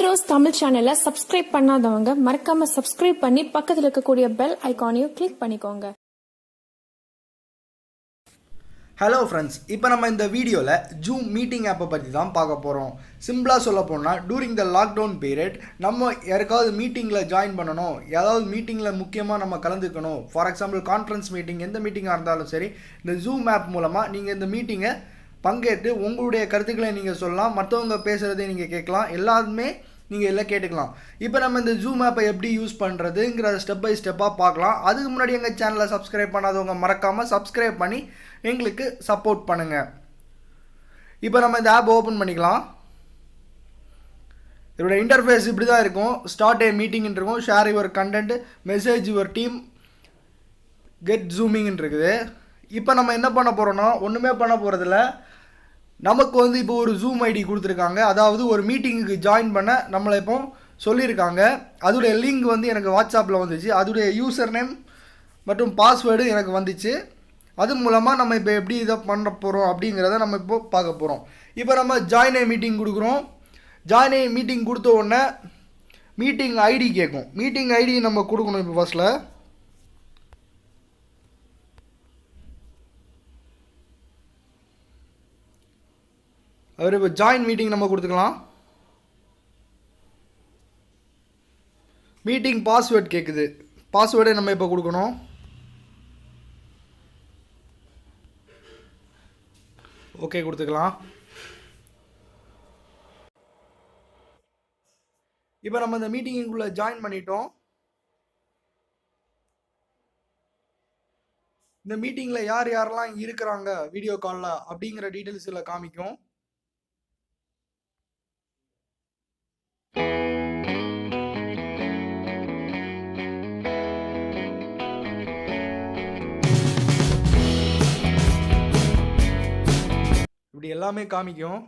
Heroes Tamil சேனலை subscribe பண்ணாதவங்க மறக்காம சப்ஸ்கிரைப் பண்ணி பக்கத்தில் இருக்கக்கூடிய பெல் ஐகானையும் கிளிக் பண்ணிக்கோங்க. ஹலோ ஃப்ரெண்ட்ஸ், இப்போ நம்ம இந்த வீடியோவில் ஜூம் மீட்டிங் ஆப்பை பற்றி தான் பார்க்க போகிறோம். சிம்பிளாக சொல்ல போனால் டூரிங் த லாக்டவுன் பீரியட் நம்ம யாருக்காவது மீட்டிங்கில் ஜாயின் பண்ணணும், ஏதாவது மீட்டிங்கில் முக்கியமாக நம்ம கலந்துக்கணும். ஃபார் எக்ஸாம்பிள் கான்ஃபரன்ஸ் மீட்டிங், எந்த மீட்டிங்காக இருந்தாலும் சரி, இந்த ஜூம் ஆப் மூலமாக நீங்கள் இந்த மீட்டிங்கை பங்கேற்று உங்களுடைய கருத்துக்களை நீங்கள் சொல்லலாம், மற்றவங்க பேசுகிறதை நீங்கள் கேட்கலாம், எல்லாருமே நீங்கள் எல்லாம் கேட்டுக்கலாம். இப்போ நம்ம இந்த ஜூம் ஆப்பை எப்படி யூஸ் பண்ணுறதுங்கிற ஸ்டெப் பை ஸ்டெப்பாக பார்க்கலாம். அதுக்கு முன்னாடி எங்கள் சேனலை சப்ஸ்கிரைப் பண்ணாதவங்க மறக்காமல் சப்ஸ்கிரைப் பண்ணி எங்களுக்கு சப்போர்ட் பண்ணுங்கள். இப்போ நம்ம இந்த ஆப் ஓப்பன் பண்ணிக்கலாம். இதோட இன்டர்ஃபேஸ் இப்படி தான் இருக்கும். ஸ்டார்ட் ஏ மீட்டிங்னு இருக்கும், share your content, message your team, get ஜூமிங்னு இருக்குது. இப்போ நம்ம என்ன பண்ண போகிறோன்னா, ஒன்றுமே பண்ண போகிறதில்ல. நமக்கு இப்போ ஒரு ஜூம் ஐடி கொடுத்துருக்காங்க, அதாவது ஒரு மீட்டிங்குக்கு ஜாயின் பண்ண நம்மளை இப்போ சொல்லியிருக்காங்க. அதோடைய லிங்க் எனக்கு வாட்ஸ்அப்பில் வந்துச்சு, அதோடைய யூசர் நேம் மற்றும் பாஸ்வேர்டு எனக்கு வந்துச்சு. அது மூலமாக நம்ம இப்போ எப்படி இதை பண்ண போகிறோம் அப்படிங்கிறத நம்ம இப்போ பார்க்க போகிறோம். இப்போ நம்ம ஜாயின் ஏ மீட்டிங் கொடுக்குறோம். ஜாயின் ஏ மீட்டிங் கொடுத்த உடனே மீட்டிங் ஐடி கேட்கும். மீட்டிங் ஐடி நம்ம கொடுக்கணும். இப்போ ஃபஸ்ட்டில் அவர் இப்போ ஜாயின் மீட்டிங் நம்ம கொடுத்துக்கலாம். மீட்டிங் பாஸ்வேர்ட் கேட்குது, பாஸ்வேர்டை நம்ம இப்போ கொடுக்கணும். ஓகே கொடுத்துக்கலாம். இப்போ நம்ம இந்த மீட்டிங்குள்ளே ஜாயின் பண்ணிட்டோம். இந்த மீட்டிங்கில் யார் யாரெல்லாம் இருக்கிறாங்க வீடியோ காலில் அப்படிங்கிற டீட்டெயில்ஸ் இதில் காமிக்கும். இப்படி எல்லாமே காமிக்கும்.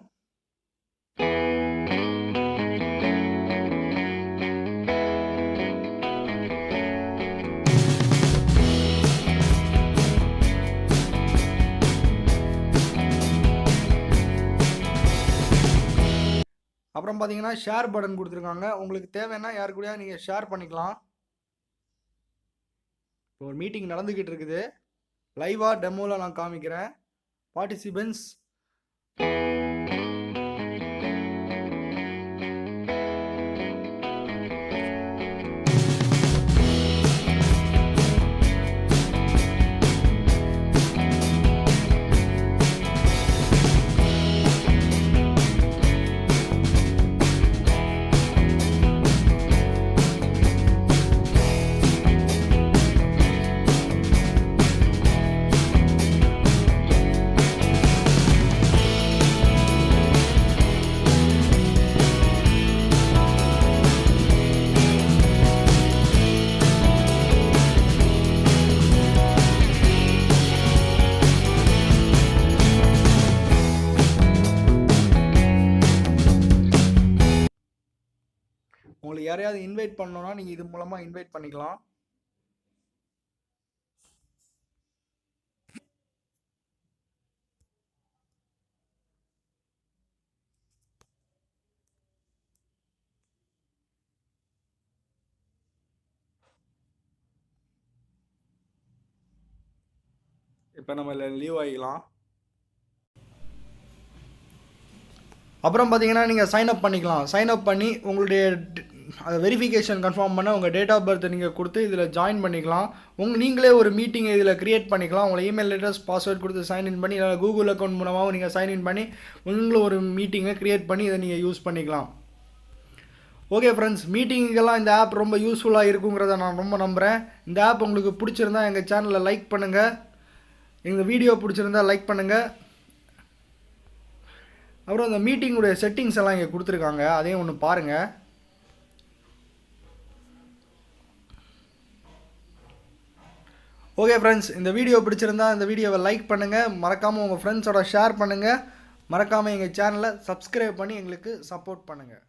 அப்புறம் பார்த்தீங்கன்னா ஷேர் பட்டன் கொடுத்துருக்காங்க. உங்களுக்கு தேவைன்னா யாரு கூட நீங்கள் ஷேர் பண்ணிக்கலாம். இப்போ ஒரு மீட்டிங் நடந்துக்கிட்டு இருக்குது, லைவாக டெமோவில் நான் காமிக்கிறேன். பார்ட்டிசிபென்ட்ஸ் உங்களுக்கு யாரையாவது இன்வைட் பண்ணணும்னா நீங்கள் இது மூலமாக இன்வைட் பண்ணிக்கலாம். இப்போ நம்ம லீவ் ஆகிக்கலாம். அப்புறம் பார்த்தீங்கன்னா நீங்கள் சைன் அப் பண்ணிக்கலாம். சைன் அப் பண்ணி உங்களுடைய வெரிஃபிகேஷன் கன்ஃபார்ம் பண்ண உங்கள் டேட் ஆஃப் பர்த்தை நீங்கள் கொடுத்து இதில் ஜாயின் பண்ணிக்கலாம். நீங்களே ஒரு மீட்டிங்கை இதில் க்ரியேட் பண்ணிக்கலாம். உங்களை இமெயில் அட்ரஸ் பாஸ்வேர்ட் கொடுத்து சைன்இன் பண்ணி, இல்லை கூகுள் அக்கௌண்ட் மூலமாகவும் நீங்கள் சைன்இன் பண்ணி உங்களும் ஒரு மீட்டிங்கை க்ரியேட் பண்ணி இதை நீங்கள் யூஸ் பண்ணிக்கலாம். ஓகே ஃப்ரெண்ட்ஸ், மீட்டிங்குக்கெல்லாம் இந்த ஆப் ரொம்ப யூஸ்ஃபுல்லாக இருக்குங்கிறத நான் ரொம்ப நம்புகிறேன். இந்த ஆப் உங்களுக்கு பிடிச்சிருந்தா எங்கள் சேனலில் லைக் பண்ணுங்கள், எங்கள் வீடியோ பிடிச்சிருந்தா லைக் பண்ணுங்கள். அப்புறம் இந்த மீட்டிங்குடைய செட்டிங்ஸ் எல்லாம் இங்கே கொடுத்துருக்காங்க, அதையும் ஒன்று பாருங்கள். ஓகே ஃப்ரெண்ட்ஸ், இந்த வீடியோ பிடிச்சிருந்தா இந்த வீடியோவை லைக் பண்ணுங்கள், மறக்காமல் உங்கள் ஃப்ரெண்ட்ஸோட ஷேர் பண்ணுங்கள், மறக்காமல் எங்கள் சேனலை சப்ஸ்கிரைப் பண்ணி எங்களுக்கு சப்போர்ட் பண்ணுங்கள்.